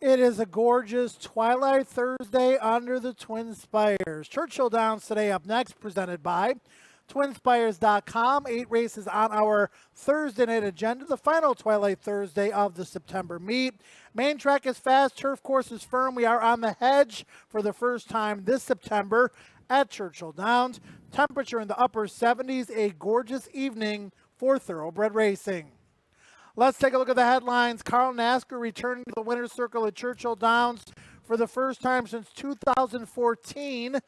It is a gorgeous Twilight Thursday under the Twin Spires. Churchill Downs Today up next, presented by TwinSpires.com. 8 races on our Thursday night agenda, the final Twilight Thursday of the September meet. Main track is fast, turf course is firm. We are on the hedge for the first time this September at Churchill Downs. Temperature in the upper 70s, a gorgeous evening for thoroughbred racing. Let's take a look at the headlines. Carl Nasker returning to the winner's circle at Churchill Downs for the first time since 2014.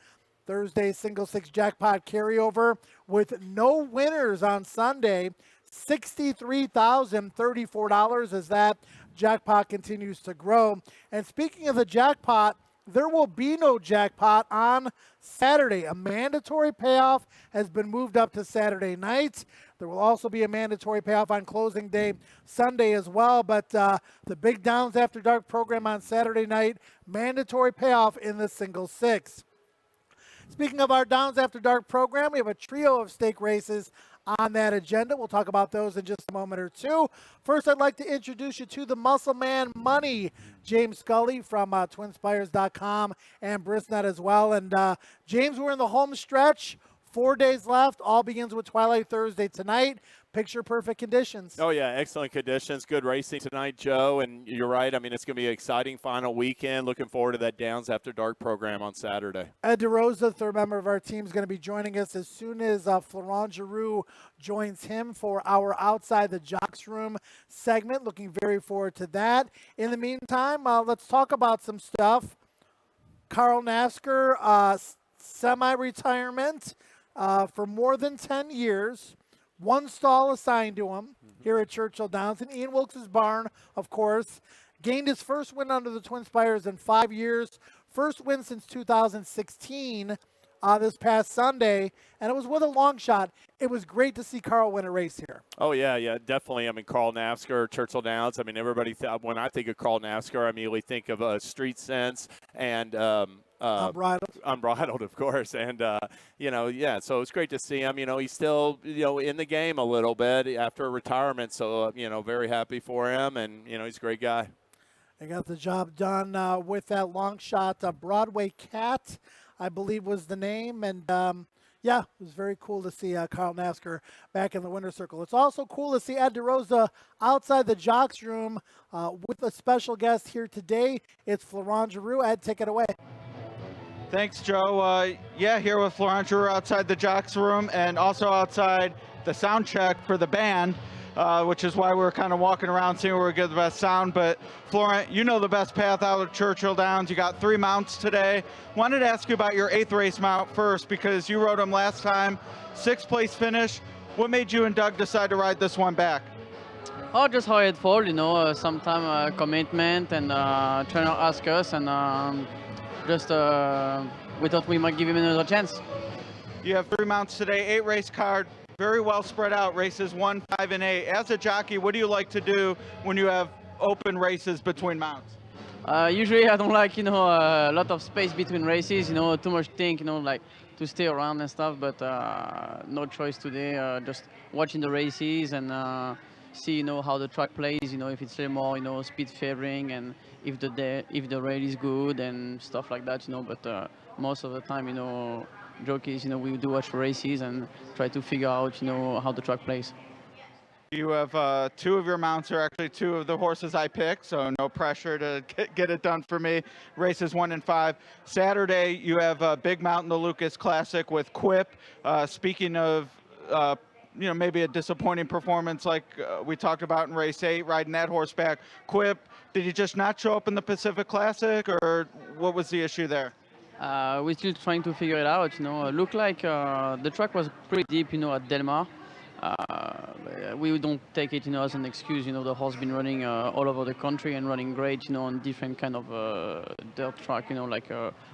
Thursday single six jackpot carryover with no winners on Sunday. $63,034 as that jackpot continues to grow. And speaking of the jackpot, there will be no jackpot on Saturday. A mandatory payoff has been moved up to Saturday night. There will also be a mandatory payoff on closing day Sunday as well. But the big Downs After Dark program on Saturday night, mandatory payoff in the single six. Speaking of our Downs After Dark program, we have a trio of stake races on that agenda. We'll talk about those in just a moment or two. First, I'd like to introduce you to the Muscle Man Money, James Scully from TwinSpires.com and Brisnet as well. And James, we're in the home stretch. 4 days left. All begins with Twilight Thursday tonight. Picture perfect conditions. Oh, yeah, excellent conditions. Good racing tonight, Joe. And you're right. I mean, it's going to be an exciting final weekend. Looking forward to that Downs After Dark program on Saturday. Ed DeRosa, third member of our team, is going to be joining us as soon as Florent Giroux joins him for our Outside the Jocks Room segment. Looking very forward to that. In the meantime, let's talk about some stuff. Carl Nasker, semi-retirement for more than 10 years. One stall assigned to him here at Churchill Downs. And Ian Wilkes' barn, of course, gained his first win under the Twin Spires in 5 years. First win since 2016 this past Sunday. And it was with a long shot. It was great to see Carl win a race here. Oh, yeah, definitely. I mean, Carl Nasker, Churchill Downs. I mean, everybody, when I think of Carl Nasker, I immediately think of street sense and Unbridled, of course. And, so it's great to see him. He's still, in the game a little bit after retirement. So, very happy for him. And, he's a great guy. They got the job done with that long shot. Broadway Cat, I believe, was the name. And, it was very cool to see Carl Nasker back in the winner's circle. It's also cool to see Ed DeRosa outside the Jocks Room with a special guest here today. It's Florent Giroux. Ed, take it away. Thanks, Joe. Here with Florent Giroux outside the Jocks Room and also outside the sound check for the band, which is why we're kind of walking around seeing where we get the best sound. But Florent, you know the best path out of Churchill Downs. You got 3 mounts today. Wanted to ask you about your 8th race mount first because you rode him last time, 6th place finish. What made you and Doug decide to ride this one back? Oh, just how it falls, sometime commitment and trainer asked us and we thought we might give him another chance. You have 3 mounts today, 8 race card, very well spread out, races 1, 5, and 8. As a jockey, what do you like to do when you have open races between mounts? Usually I don't like, a lot of space between races, too much thing, like to stay around and stuff, but no choice today, just watching the races and see, how the track plays, if it's more, speed favoring and if the rail is good and stuff like that, but most of the time, jockeys, we do watch races and try to figure out, how the track plays. You have 2 of your mounts are actually 2 of the horses I picked, so no pressure to get it done for me. Races 1 and 5. Saturday, you have a big mount in the Lucas Classic with Quip. Speaking of, maybe a disappointing performance like we talked about in race 8, riding that horseback. Quip, did he just not show up in the Pacific Classic, or what was the issue there? We're still trying to figure it out, Looked like the track was pretty deep, at Del Mar. We don't take it, as an excuse. The horse been running all over the country and running great, on different kind of dirt track, like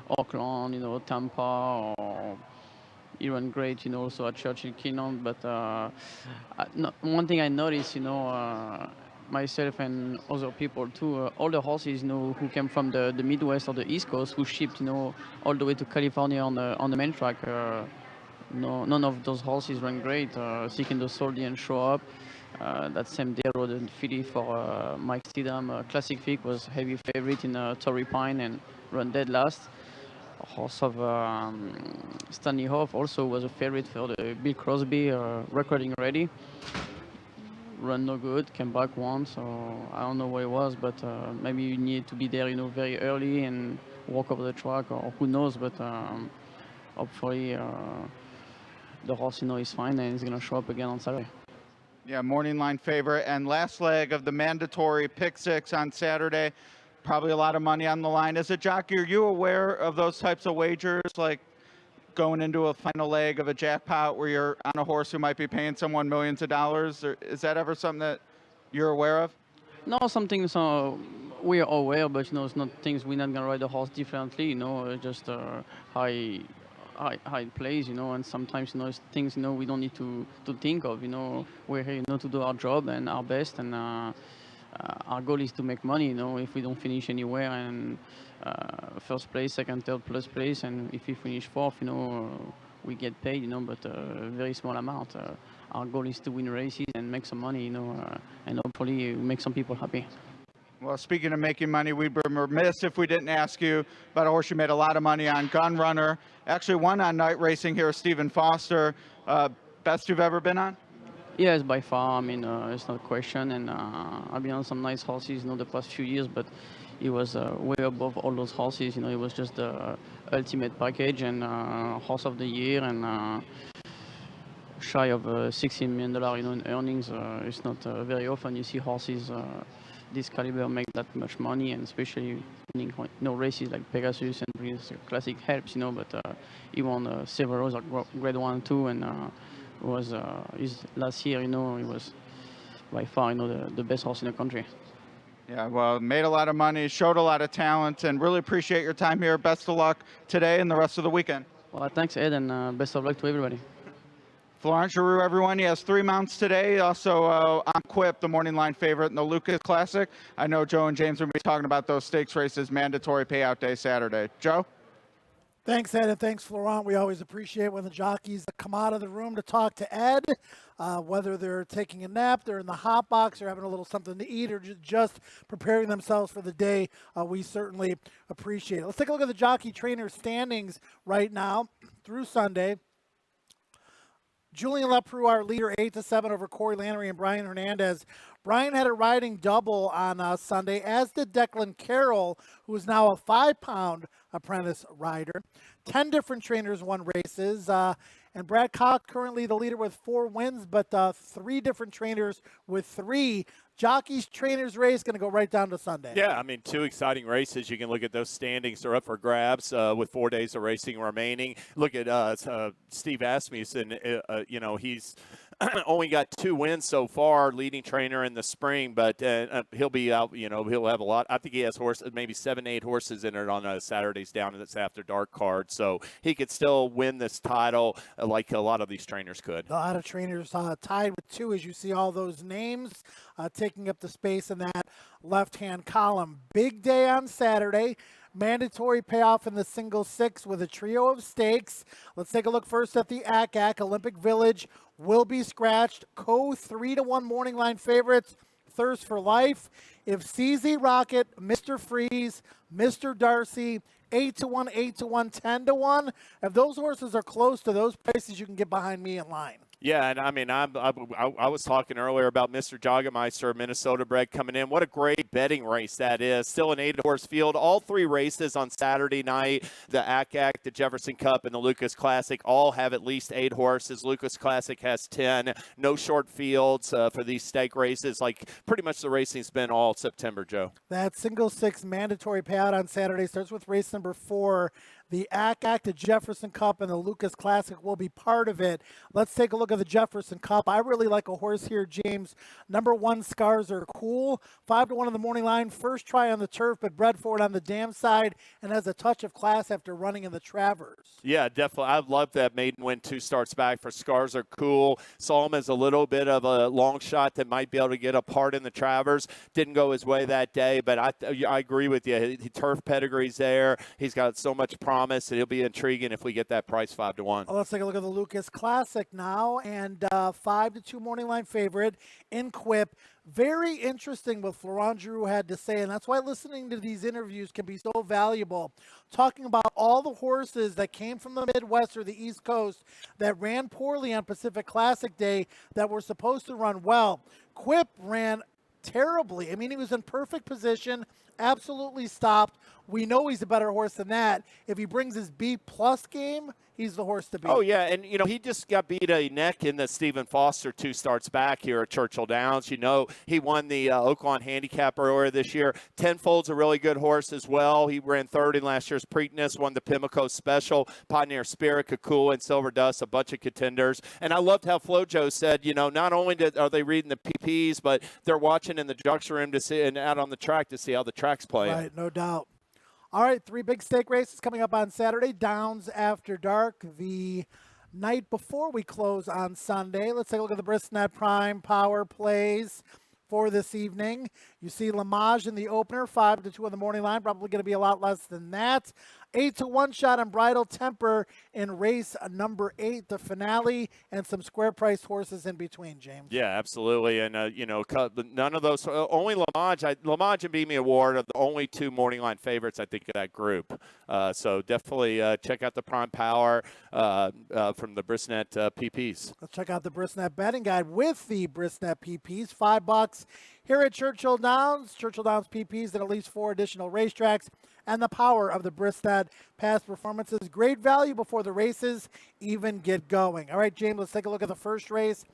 Auckland, Tampa, or he ran great, also at Churchill Downs. But one thing I noticed, myself and other people too, all the horses, who came from the Midwest or the East Coast, who shipped, all the way to California on the main track. None of those horses ran great. Seeking the Soul didn't show up. That same day, I rode in Philly for Mike Steedham. Classic Vic was heavy favorite in Torrey Pine and run dead last. Horse of Stanley Hoff also was a favorite for the Bill Crosby recording ready. Run no good, came back once, so I don't know where it was, but maybe you need to be there, very early and walk over the track, or who knows, but hopefully the horse, is fine and he's going to show up again on Saturday. Yeah, morning line favorite. And last leg of the mandatory pick six on Saturday. Probably a lot of money on the line. As a jockey, are you aware of those types of wagers, like going into a final leg of a jackpot where you're on a horse who might be paying someone millions of dollars? Or is that ever something that you're aware of? No, some things we are aware, but it's not things we're not gonna ride the horse differently. Just how it plays. And sometimes it's things we don't need to think of. We're here to do our job and our best, and our goal is to make money. If we don't finish anywhere and first place, second, third, plus place, and if we finish fourth, we get paid. But a very small amount. Our goal is to win races and make some money, and hopefully make some people happy. Well, speaking of making money, we'd be remiss if we didn't ask you about a horse you made a lot of money on, Gunrunner. Actually won on night racing here, Stephen Foster. Best you've ever been on? Yes, by far. It's not a question. And I've been on some nice horses, the past few years, but he was way above all those horses. It was just the ultimate package and horse of the year and shy of $16 million, in earnings. It's not very often you see horses this caliber make that much money, and especially winning races like Pegasus and Breeze Classic helps, but he won several others, Grade 1 and 2, and was his last year, he was by far, the best horse in the country. Yeah, well, made a lot of money, showed a lot of talent, and really appreciate your time here. Best of luck today and the rest of the weekend. Well, thanks, Ed, and best of luck to everybody. Florent Giroux, everyone. He has 3 mounts today. Also on Quip, the morning line favorite in the Lucas Classic. I know Joe and James will be talking about those stakes races, mandatory payout day Saturday. Joe? Thanks, Ed, and thanks, Florent. We always appreciate when the jockeys come out of the room to talk to Ed, whether they're taking a nap, they're in the hot box, or having a little something to eat, or just preparing themselves for the day. We certainly appreciate it. Let's take a look at the jockey trainer standings right now through Sunday. Julian Leproux, our leader, 8-7 over Corey Lannery and Brian Hernandez. Brian had a riding double on Sunday, as did Declan Carroll, who is now a 5-pound apprentice rider. 10 different trainers won races, and Brad Cox currently the leader with 4 wins, but 3 different trainers with 3. Jockeys Trainers race going to go right down to Sunday. Yeah, 2 exciting races. You can look at those standings. They're up for grabs with 4 days of racing remaining. Look at Steve Asmussen. He's only got 2 wins so far, leading trainer in the spring, but he'll be out. He'll have a lot. I think he has maybe 7, 8 horses in it on Saturdays down in this after dark card. So he could still win this title like a lot of these trainers could. A lot of trainers tied with 2, as you see all those names taking up the space in that left-hand column. Big day on Saturday. Mandatory payoff in the single 6 with a trio of stakes. Let's take a look first at the ACAC. Olympic Village will be scratched. 3-1 morning line favorites. Thirst for Life. If CZ Rocket, Mr. Freeze, Mr. Darcy, 8-1, 8-1, 10-1. If those horses are close to those prices, you can get behind me in line. Yeah, and I was talking earlier about Mr. Jagermeister, Minnesota bred, coming in. What a great betting race that is. Still an 8-horse field. All 3 races on Saturday night, the ACAC, the Jefferson Cup, and the Lucas Classic, all have at least 8 horses. Lucas Classic has 10. No short fields for these stake races. Like pretty much the racing's been all September, Joe. That single 6 mandatory payout on Saturday starts with race number 4. The ACAC, the Jefferson Cup, and the Lucas Classic will be part of it. Let's take a look at the Jefferson Cup. I really like a horse here, James. Number 1, Scars Are Cool. 5-1 on the morning line. First try on the turf, but bred for it on the dam side and has a touch of class after running in the Travers. Yeah, definitely. I love that maiden win 2 starts back for Scars Are Cool. Saw him as a little bit of a long shot that might be able to get a part in the Travers. Didn't go his way that day, but I agree with you. Turf pedigree's there. He's got so much promise, and it'll be intriguing if we get that price 5-1. Let's take a look at the Lucas Classic now. now, and 5-2 morning line favorite in Quip. Very interesting what Florent Giroux had to say, and that's why listening to these interviews can be so valuable. Talking about all the horses that came from the Midwest or the East Coast that ran poorly on Pacific Classic Day that were supposed to run well. Quip ran terribly. I mean, he was in perfect position, absolutely stopped. We know he's a better horse than that. If he brings his B-plus game, he's the horse to beat. Oh, yeah, and, he just got beat a neck in the Stephen Foster 2 starts back here at Churchill Downs. He won the Oaklawn Handicap earlier this year. Tenfold's a really good horse as well. He ran third in last year's Preakness, won the Pimlico Special, Pioneer Spirit, Kakula, and Silver Dust, a bunch of contenders. And I loved how FloJo said, not only are they reading the PPs, but they're watching in the junction room to see and out on the track to see how the track's playing. Right, no doubt. All right, 3 big stake races coming up on Saturday. Downs After Dark, the night before we close on Sunday. Let's take a look at the Brisnet Prime Power plays for this evening. You see Lamage in the opener, 5-2 on the morning line. Probably going to be a lot less than that. 8-1 shot on Bridal Temper in race number 8, the finale, and some square priced horses in between, James. Yeah, absolutely. And, none of those, only Lamage and Beamy Award are the only 2 morning line favorites, I think, of that group. So definitely check out the Prime Power from the Brisnet PPs. Let's check out the Brisnet betting guide with the Brisnet PPs. $5 here at Churchill Downs. Churchill Downs PPs at least 4 additional racetracks. And the power of the Brisnet past performances. Great value before the races even get going. All right, James, let's take a look at the first race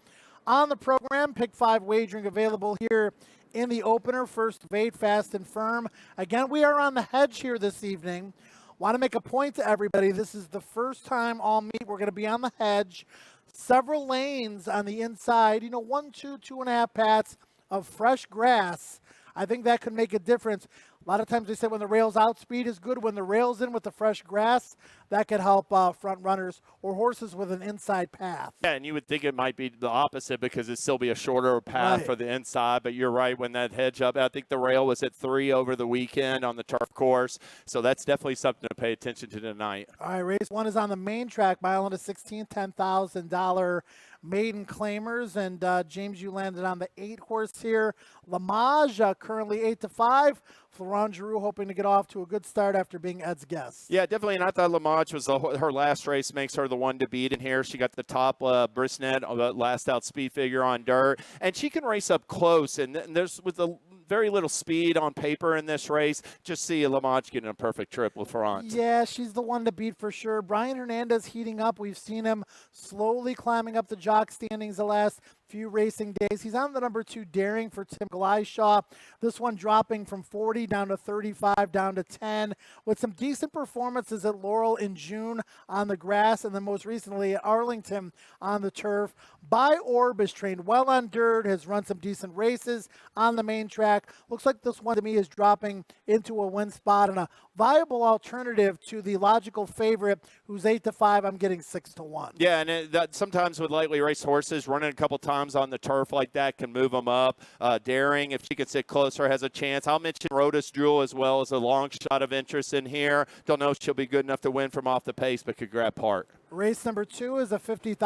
on the program. Pick 5 wagering available here in the opener. First of 8, Fast and Firm. Again, we are on the hedge here this evening. Want to make a point to everybody. This is the first time all meet we're going to be on the hedge. Several lanes on the inside. 1, 2, 2.5 pats of fresh grass. I think that could make a difference. A lot of times they say when the rail's out, speed is good. When the rail's in with the fresh grass, that could help front runners or horses with an inside path. Yeah, and you would think it might be the opposite because it'd still be a shorter path for the inside. But you're right, when that hedge up, I think the rail was at 3 over the weekend on the turf course. So that's definitely something to pay attention to tonight. All right, race 1 is on the main track, mile into 16, $10,000 maiden claimers. And James, you landed on the 8 horse here. Lamage currently 8-5. Florent Giroux hoping to get off to a good start after being Ed's guest. Yeah, definitely. And I thought Lamage was her last race, makes her the one to beat in here. She got the top Brisnet, last out speed figure on dirt. And she can race up close. And there's with the very little speed on paper in this race. Just see Lamage getting a perfect trip with Florent. Yeah, she's the one to beat for sure. Brian Hernandez heating up. We've seen him slowly climbing up the jock standings the last few racing days. He's on the number 2 Daring for Tim Gleishaw. This one dropping from 40 down to 35, down to 10, with some decent performances at Laurel in June on the grass, and then most recently at Arlington on the turf. By Orb is trained well on dirt, has run some decent races on the main track. Looks like this one to me is dropping into a win spot and a viable alternative to the logical favorite who's 8-5. I'm getting 6-1. Yeah, and that sometimes with lightly raced horses, running a couple times on the turf like that can move them up. Daring, if she can sit closer, has a chance. I'll mention Rhodas Jewel as well as a long shot of interest in here. Don't know if she'll be good enough to win from off the pace, but could grab part. Race number 2 is a $50,000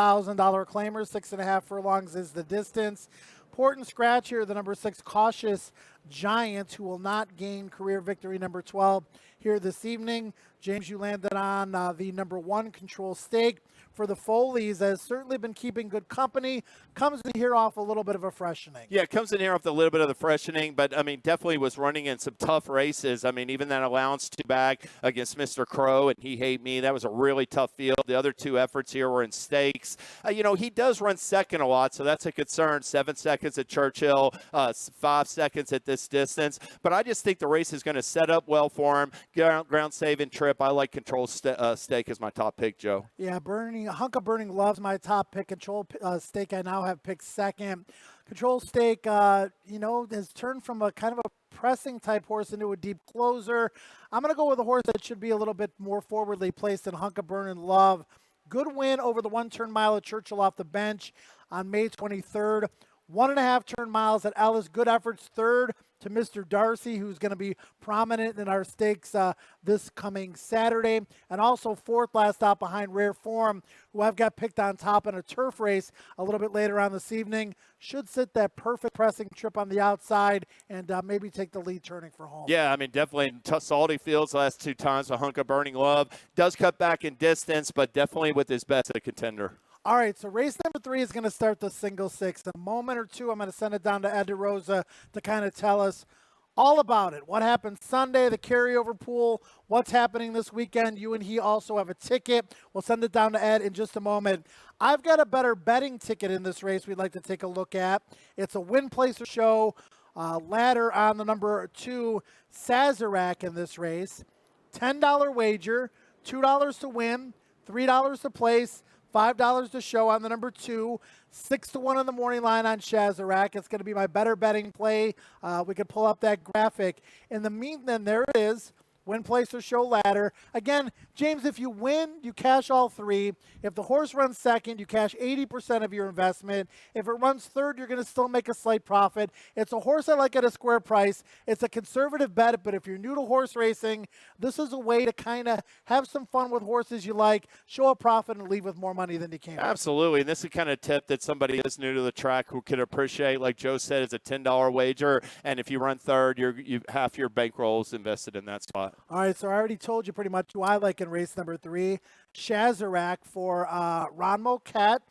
claimer. 6.5 furlongs is the distance. Important scratch here, the number 6 Cautious Giant, who will not gain career victory number 12 here this evening. James, you landed on the number 1 Control Stake for the Foleys, has certainly been keeping good company. Comes in here off a little bit of a freshening. Yeah, it comes in here off a little bit of the freshening, but, definitely was running in some tough races. Even that allowance 2 back against Mr. Crow and He Hate Me, that was a really tough field. The other 2 efforts here were in stakes. He does run second a lot, so that's a concern. 7 seconds at Churchill, 5 seconds at this distance. But I just think the race is going to set up well for him. Ground saving trip. I like Control Stake as my top pick, Joe. Yeah, Hunk of Burning Love's my top pick. Control Stake I now have picked second. Control Stake, has turned from a kind of a pressing type horse into a deep closer. I'm going to go with a horse that should be a little bit more forwardly placed than Hunk of Burning Love. Good win over the 1-turn mile at Churchill off the bench on May 23rd. 1.5 turn miles at Ellis. Good efforts. 3rd to Mr. Darcy, who's going to be prominent in our stakes this coming Saturday. And also fourth last stop behind Rare Form, who I've got picked on top in a turf race a little bit later on this evening. Should sit that perfect pressing trip on the outside and maybe take the lead turning for home. Yeah, I mean, definitely in salty fields the last 2 times, a hunk of Burning Love. Does cut back in distance, but definitely with his best a contender. All right, so race number 3 is going to start the single six. In a moment or two, I'm going to send it down to Ed DeRosa to kind of tell us all about it. What happened Sunday, the carryover pool, what's happening this weekend. You and he also have a ticket. We'll send it down to Ed in just a moment. I've got a better betting ticket in this race we'd like to take a look at. It's a win placer show ladder on the number 2 Sazerac in this race. $10 wager, $2 to win, $3 to place, $5 to show on the number 2, 6-1 on the morning line on Sazerac. It's going to be my better betting play. We could pull up that graphic. In the meantime, there it is. Win, place, or show ladder. Again, James, if you win, you cash all 3. If the horse runs second, you cash 80% of your investment. If it runs third, you're going to still make a slight profit. It's a horse I like at a square price. It's a conservative bet, but if you're new to horse racing, this is a way to kind of have some fun with horses you like, show a profit, and leave with more money than you came. Absolutely, and this is the kind of tip that somebody that's new to the track who could appreciate. Like Joe said, it's a $10 wager, and if you run third, you half your bankroll is invested in that spot. All right, so I already told you pretty much who I like in race number 3. Sazerac for Ron Moquette.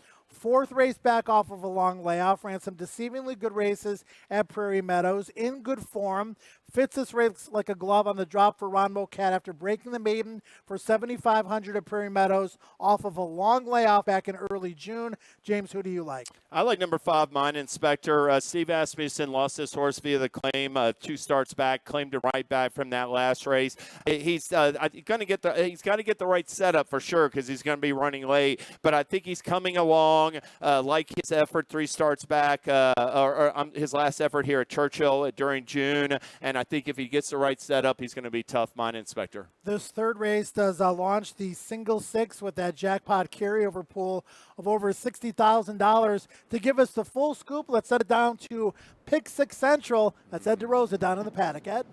4th race back off of a long layoff. Ran some deceivingly good races at Prairie Meadows. In good form. Fits this race like a glove on the drop for Ron Moquette after breaking the maiden for 7,500 at Prairie Meadows off of a long layoff back in early June. James, who do you like? I like number 5, Mine Inspector. Steve Asmussen lost this horse via the claim 2 starts back, claimed him right back from that last race. He's going to get he's got to get the right setup for sure because he's going to be running late. But I think he's coming along. Like his effort 3 starts back, his last effort here at Churchill during June, and I think if he gets the right setup, he's going to be tough, Mine Inspector. This third race does launch the single six with that jackpot carryover pool of over $60,000. To give us the full scoop, let's set it down to Pick 6 Central. That's Ed DeRosa down in the paddock. Ed?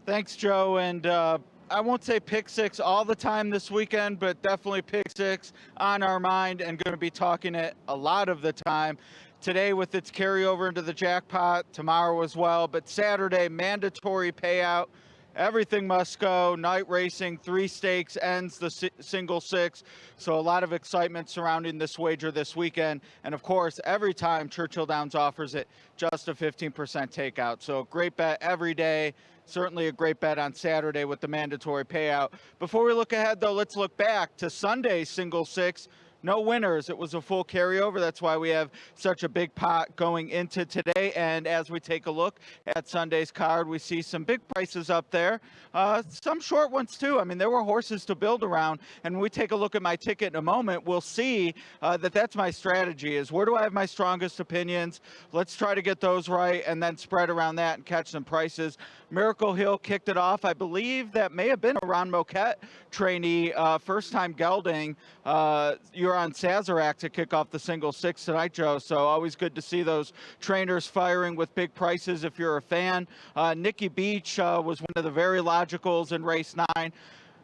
Thanks, Joe. And I won't say pick 6 all the time this weekend, but definitely pick 6 on our mind and going to be talking it a lot of the time. Today with its carryover into the jackpot, tomorrow as well, but Saturday, mandatory payout. Everything must go. Night racing, 3 stakes, ends the single six. So a lot of excitement surrounding this wager this weekend. And of course, every time Churchill Downs offers it, just a 15% takeout. So great bet every day. Certainly a great bet on Saturday with the mandatory payout. Before we look ahead, though, let's look back to Sunday's single six. No winners. It was a full carryover. That's why we have such a big pot going into today. And as we take a look at Sunday's card, we see some big prices up there. Some short ones, too. I mean, there were horses to build around. And when we take a look at my ticket in a moment, we'll see that's my strategy is where do I have my strongest opinions? Let's try to get those right and then spread around that and catch some prices. Miracle Hill kicked it off. I believe that may have been a Ron Moquette trainee, first time gelding. You're on Sazerac to kick off the single six tonight, Joe. So always good to see those trainers firing with big prices if you're a fan. Nikki Beach was one of the very logicals in race 9.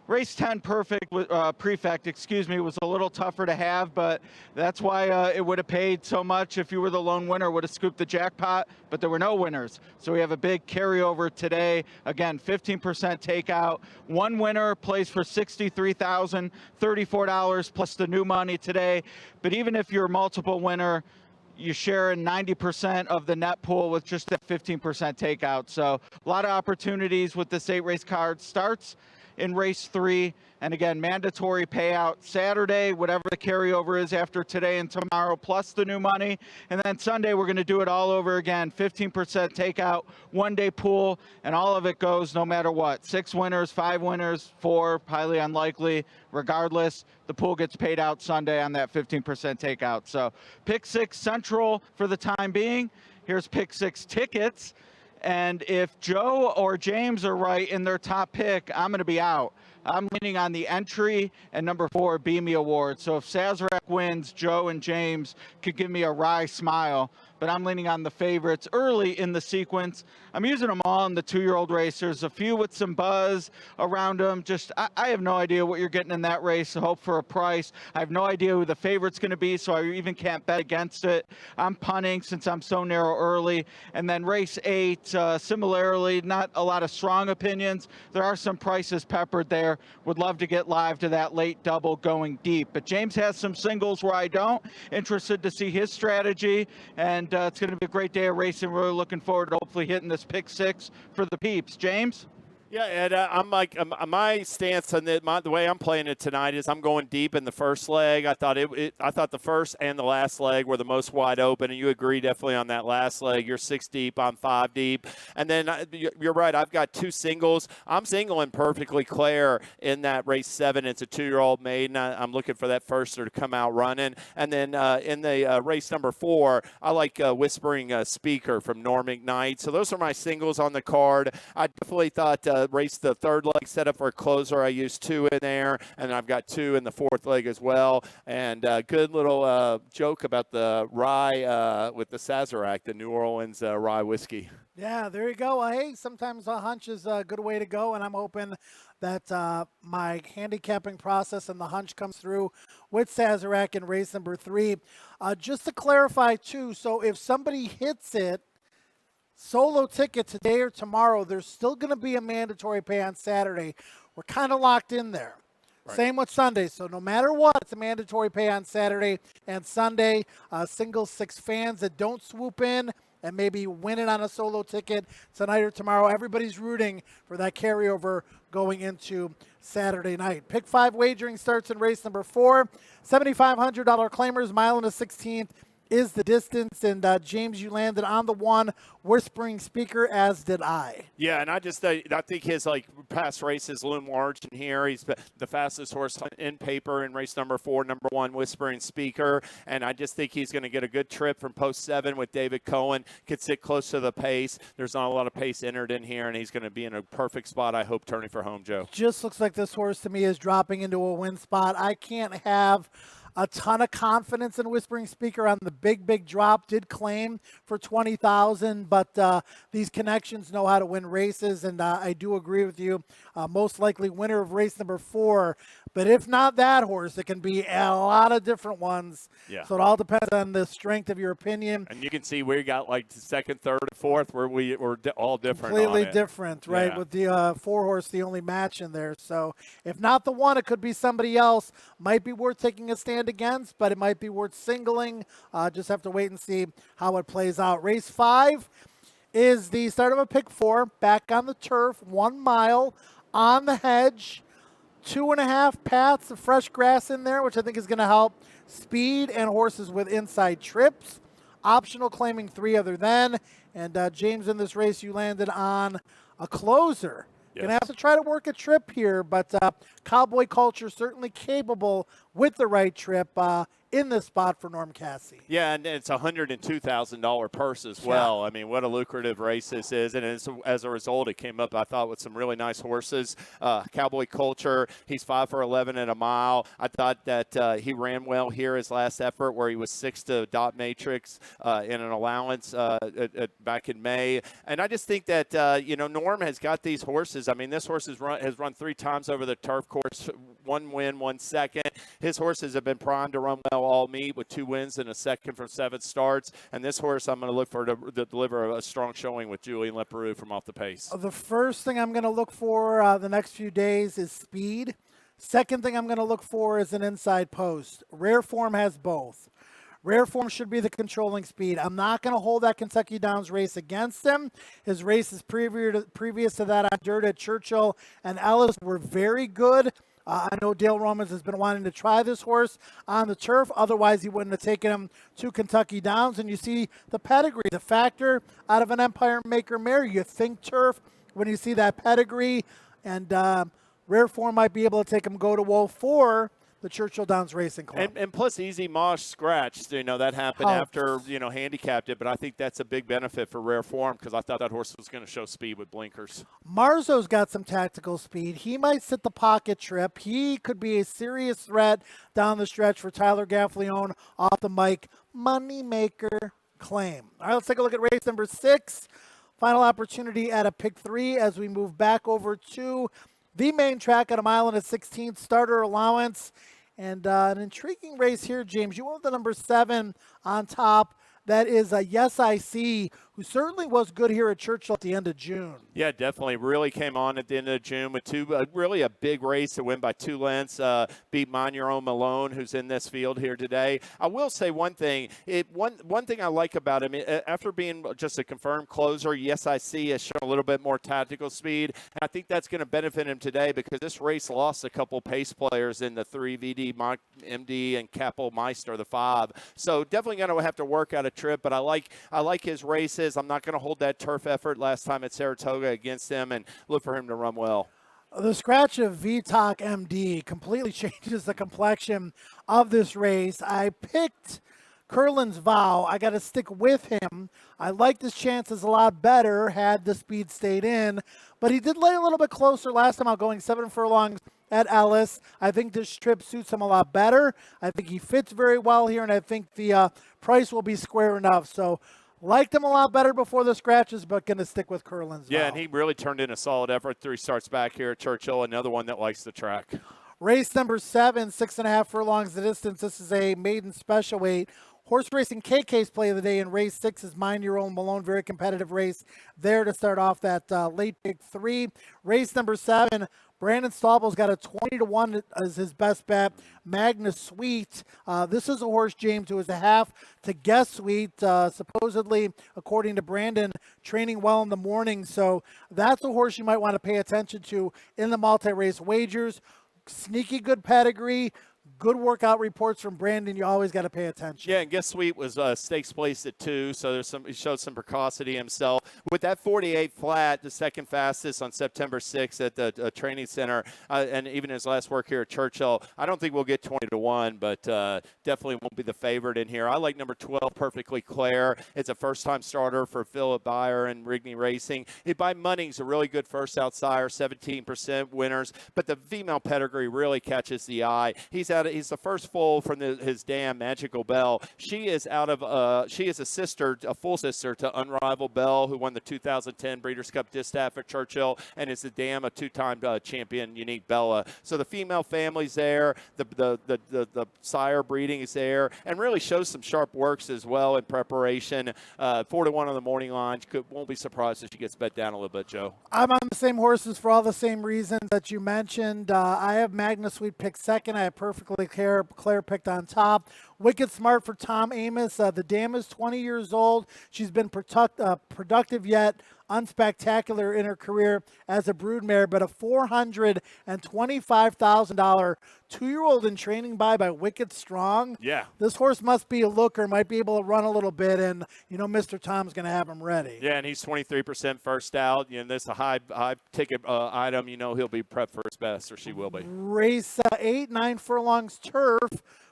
Race 10 prefect was a little tougher to have, but that's why it would have paid so much if you were the lone winner, would have scooped the jackpot, but there were no winners. So we have a big carryover today. Again, 15% takeout. One winner plays for $63,000, $34 plus the new money today. But even if you're a multiple winner, you share in 90% of the net pool with just that 15% takeout. So a lot of opportunities with this 8-race card. Starts in race 3, and again, mandatory payout Saturday, whatever the carryover is after today and tomorrow, plus the new money. And then Sunday, we're going to do it all over again. 15% takeout, 1-day pool, and all of it goes no matter what. 6 winners, 5 winners, 4, highly unlikely. Regardless, the pool gets paid out Sunday on that 15% takeout. So pick 6 Central for the time being. Here's pick 6 tickets. And if Joe or James are right in their top pick, I'm going to be out. I'm leaning on the entry and number 4, Beamy Award. So if Sazerac wins, Joe and James could give me a wry smile. But but I'm leaning on the favorites early in the sequence. I'm using them all in the 2-year-old racers, a few with some buzz around them. Just, I have no idea what you're getting in that race, so hope for a price. I have no idea who the favorite's going to be, so I even can't bet against it. I'm punting since I'm so narrow early. And then race 8, similarly, not a lot of strong opinions. There are some prices peppered there. Would love to get live to that late double going deep. But James has some singles where I don't. Interested to see his strategy. And it's going to be a great day of racing. Really looking forward to hopefully hitting this pick 6 for the peeps. James? Yeah, and I'm like, my stance on the way I'm playing it tonight is I'm going deep in the first leg. I thought I thought the first and the last leg were the most wide open, and you agree definitely on that last leg. You're 6 deep, I'm 5 deep, and then you're right. I've got 2 singles. I'm singling Perfectly Claire in that race 7. It's a 2-year-old maiden. I'm looking for that firster to come out running, and then in the race number 4, I like Whispering Speaker from Norm McKnight. So those are my singles on the card. I definitely thought. Race the 3rd leg, set up for a closer. I used 2 in there, and I've got 2 in the 4th leg as well. And good little joke about the rye with the Sazerac, the New Orleans rye whiskey. Yeah, there you go. Hey, sometimes a hunch is a good way to go, and I'm hoping that my handicapping process and the hunch comes through with Sazerac in race number 3. Just to clarify, too, so if somebody hits it, solo ticket today or tomorrow, there's still going to be a mandatory pay on Saturday. We're kind of locked in there. Right. Same with Sunday. So no matter what, it's a mandatory pay on Saturday and Sunday. Single 6 fans that don't swoop in and maybe win it on a solo ticket tonight or tomorrow. Everybody's rooting for that carryover going into Saturday night. Pick 5 wagering starts in race number 4. $7,500 claimers, mile and a 16th. Is the distance, and James, you landed on the 1 Whispering Speaker, as did I. Yeah, and I think his past races loom large in here. He's the fastest horse in paper in race number 4, number 1 Whispering Speaker, and I just think he's going to get a good trip from post 7 with David Cohen. Could sit close to the pace. There's not a lot of pace entered in here, and he's going to be in a perfect spot, I hope, turning for home, Joe. Just looks like this horse to me is dropping into a win spot. I can't have a ton of confidence in Whispering Speaker on the big drop. Did claim for 20,000, but these connections know how to win races, and I do agree with you. Most likely winner of race number 4. But if not that horse, it can be a lot of different ones. Yeah. So it all depends on the strength of your opinion. And you can see we got the 2nd, 3rd, and 4th where we're all different. Completely different, right? Yeah. With the 4 horse, the only match in there. So if not the 1, it could be somebody else. Might be worth taking a stand against, but it might be worth singling. Just have to wait and see how it plays out. Race 5 is the start of a pick 4, back on the turf, 1 mile on the hedge. 2.5 paths of fresh grass in there, which I think is going to help speed and horses with inside trips. Optional claiming 3 other than. And James, in this race, you landed on a closer. Yes. Going to have to try to work a trip here, but Cowboy Culture certainly capable with the right trip in this spot for Norm Cassie. Yeah, and it's a $102,000 purse as well. I mean, what a lucrative race this is. And as a result, it came up, I thought, with some really nice horses. Cowboy Culture, he's 5 for 11 at a mile. I thought that he ran well here his last effort where he was 6 to Dot Matrix in an allowance back in May. And I just think that, Norm has got these horses. I mean, this horse has run 3 times over the turf course, 1 win, 1 second. His horses have been primed to run well all meet with 2 wins and a second from 7 starts. And this horse I'm going to look for to deliver a strong showing with Julian Leperoux from off the pace. The first thing I'm going to look for the next few days is speed. Second thing I'm going to look for is an inside post. Rare Form has both. Rare Form should be the controlling speed. I'm not going to hold that Kentucky Downs race against him. His races previous to that on dirt at Churchill and Ellis were very good. I know Dale Romans has been wanting to try this horse on the turf. Otherwise, he wouldn't have taken him to Kentucky Downs. And you see the pedigree, the factor out of an Empire Maker mare. You think turf when you see that pedigree. And Rare Form might be able to take him go to woe for the Churchill Downs Racing Club. And plus Easy Mosh scratched. That happened after, handicapped it. But I think that's a big benefit for Rare Form because I thought that horse was going to show speed with blinkers. Marzo's got some tactical speed. He might sit the pocket trip. He could be a serious threat down the stretch for Tyler Gaffleone off the mic. Money maker. claim. All right, let's take a look at race number 6. Final opportunity at a pick 3 as we move back over to the main track at a mile and a 16th starter allowance. And an intriguing race here, James. You went with the number 7 on top. That is a Yes I See, who certainly was good here at Churchill at the end of June. Yeah, definitely. Really came on at the end of June with really a big race to win by 2 lengths. Beat Mind Your Own Malone, who's in this field here today. I will say one thing. One thing I like about him, after being just a confirmed closer, Yes I See has shown a little bit more tactical speed. And I think that's going to benefit him today because this race lost a couple pace players in the 3 VD, MD, and Kappelmeister, the 5. So definitely going to have to work out a trip, but I like his races. I'm not going to hold that turf effort last time at Saratoga against him and look for him to run well. The scratch of VTOC MD completely changes the complexion of this race. I picked Curlin's Vow. I got to stick with him. I liked his chances a lot better had the speed stayed in, but he did lay a little bit closer last time out, going 7 furlongs at Ellis. I think this trip suits him a lot better. I think he fits very well here, and I think the price will be square enough. So liked him a lot better before the scratches, but going to stick with Curlin's Vow. Yeah, and he really turned in a solid effort. 3 starts back here at Churchill, another one that likes the track. Race number 7, 6.5 furlongs the distance. This is a maiden special weight. Horse Racing KK's play of the day in race 6 is Mind Your Own Malone. Very competitive race there to start off that late pick 3. Race number 7, Brandon Stauble's got a 20-1 as his best bet. Magnus Sweet. This is a horse, James, who is a half to Guess Sweet, supposedly, according to Brandon, training well in the morning. So that's a horse you might want to pay attention to in the multi-race wagers. Sneaky good pedigree. Good workout reports from Brandon. You always got to pay attention. Yeah, and Guess Sweet was stakes placed at 2, so he showed some precocity himself. With that 48 flat, the second fastest on September 6th at the training center, and even his last work here at Churchill, I don't think we'll get 20-1, but definitely won't be the favorite in here. I like number 12, Perfectly Claire. It's a first-time starter for Philip Beyer and Rigney Racing. By Munning's a really good first outsider, 17% winners, but the female pedigree really catches the eye. He's the first foal from his dam, Magical Bell. She is a full sister to Unrivaled Bell, who won the 2010 Breeders' Cup Distaff at Churchill, and is the dam of 2-time champion Unique Bella. So the female family's there, the sire breeding is there, and really shows some sharp works as well in preparation. 4-1 on the morning line. Won't be surprised if she gets bet down a little bit, Joe. I'm on the same horses for all the same reasons that you mentioned. I have Magnus Sweet picked second. I have Perfectly Claire picked on top. Wicked Smart for Tom Amos. The dam is 20 years old. She's been productive yet unspectacular in her career as a broodmare, but a $425,000 2-year-old in training by Wicked Strong. Yeah. This horse must be a looker, might be able to run a little bit, and, Mr. Tom's going to have him ready. Yeah, and he's 23% first out. This is a high ticket item. He'll be prepped for his best, or she will be. Race 8, 9 furlongs turf.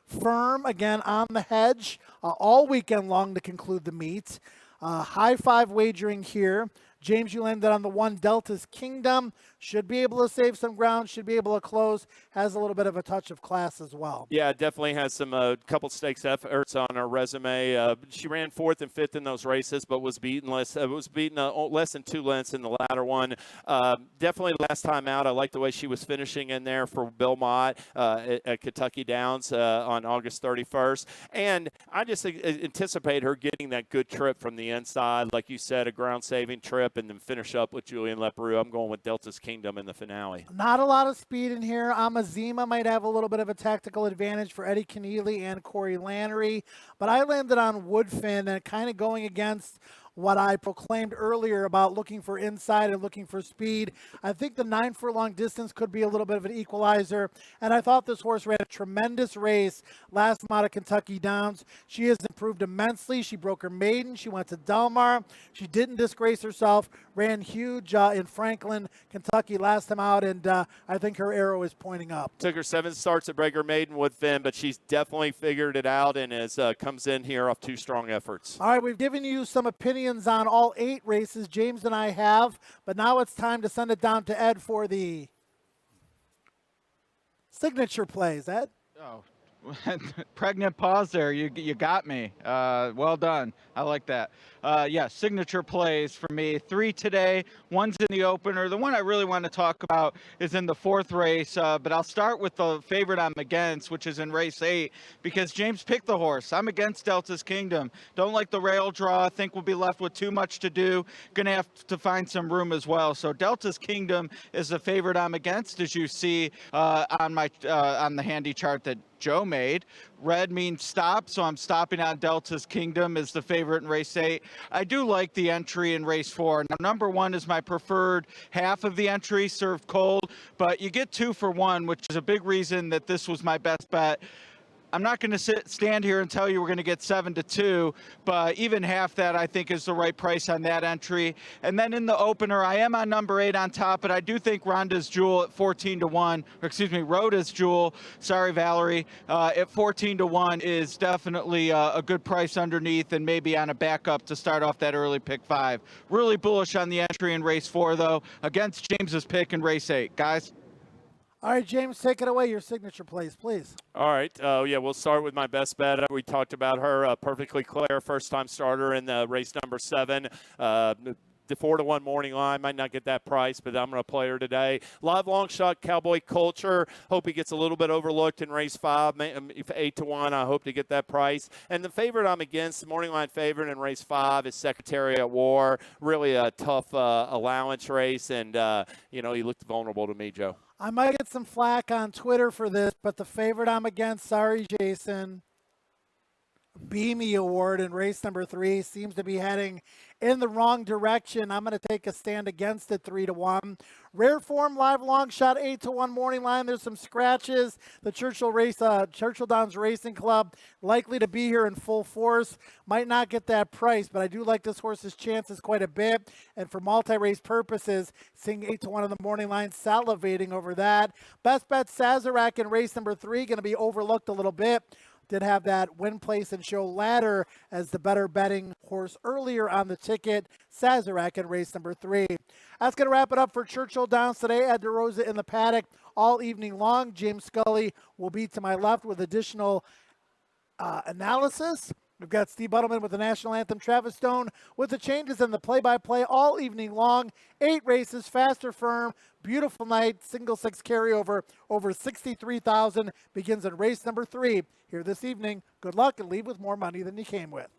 Firm, again, on the hedge all weekend long to conclude the meet. High 5 wagering here. James, you landed on the 1, Delta's Kingdom. Should be able to save some ground, should be able to close. Has a little bit of a touch of class as well. Yeah, definitely has some couple stakes efforts on her resume. She ran 4th and 5th in those races, but was beaten less than 2 lengths in the latter one. Definitely last time out, I like the way she was finishing in there for Bill Mott at Kentucky Downs on August 31st. And I just anticipate her getting that good trip from the inside, like you said, a ground-saving trip, and then finish up with Julian Leparoux. I'm going with Delta's Kingdom in the finale. Not a lot of speed in here. Amazima might have a little bit of a tactical advantage for Eddie Keneally and Corey Lannery, but I landed on Woodfin and kind of going against what I proclaimed earlier about looking for inside and looking for speed. I think the 9 furlong distance could be a little bit of an equalizer, and I thought this horse ran a tremendous race last time out of Kentucky Downs. She has improved immensely. She broke her maiden. She went to Del Mar. She didn't disgrace herself. Ran huge in Franklin, Kentucky last time out, and I think her arrow is pointing up. Took her 7 starts to break her maiden with Finn, but she's definitely figured it out and comes in here off 2 strong efforts. All right, we've given you some opinions on all 8 races. James and I have, but now it's time to send it down to Ed for the signature plays. Ed? Oh, Pregnant pause there. You got me. Well done. I like that. Yeah, signature plays for me. 3 today. One's in the opener. The one I really want to talk about is in the 4th race, but I'll start with the favorite I'm against, which is in race 8, because James picked the horse. I'm against Delta's Kingdom. Don't like the rail draw. Think we'll be left with too much to do. Going to have to find some room as well. So Delta's Kingdom is the favorite I'm against, as you see on the handy chart that Joe made. Red means stop, so I'm stopping on Delta's Kingdom as the favorite in race 8. I do like the entry in race 4. Now, number 1 is my preferred half of the entry, served cold, but you get 2 for 1, which is a big reason that this was my best bet. I'm not going to stand here and tell you we're going to get 7-2, but even half that I think is the right price on that entry. And then in the opener, I am on number 8 on top, but I do think Rhoda's Jewel at 14-1, or excuse me, Rhoda's Jewel, sorry Valerie, at 14-1 is definitely a good price underneath and maybe on a backup to start off that early pick 5. Really bullish on the entry in race 4 though, against James's pick in race 8. Guys? All right, James, take it away. Your signature plays, please. All right. Yeah, we'll start with my best bet. We talked about her, Perfectly Claire, first-time starter in the race number 7. The 4-1 morning line might not get that price, but I'm going to play her today. Live long shot Cowboy Culture. Hope he gets a little bit overlooked in race 5. 8-1. I hope to get that price. And the favorite I'm against, the morning line favorite in race 5 is Secretary at War. Really a tough allowance race, and he looked vulnerable to me, Joe. I might get some flack on Twitter for this, but the favorite I'm against, sorry, Jason, Beamy Award in race number 3 seems to be heading in the wrong direction. I'm going to take a stand against it 3-1. Rare form live long shot 8-1 morning line. There's some scratches. The Churchill Downs Racing Club likely to be here in full force. Might not get that price, but I do like this horse's chances quite a bit. And for multi-race purposes, seeing 8-1 on the morning line, salivating over that. Best bet Sazerac in race number 3, going to be overlooked a little bit. Did have that win place and show ladder as the better betting horse earlier on the ticket. Sazerac in race number 3. That's going to wrap it up for Churchill Downs today. Ed DeRosa in the paddock all evening long. James Scully will be to my left with additional analysis. We've got Steve Buttleman with the national anthem, Travis Stone with the changes in the play-by-play all evening long. 8 races, fast or firm, beautiful night, single 6 carryover, over 63,000, begins in race number 3 here this evening. Good luck and leave with more money than you came with.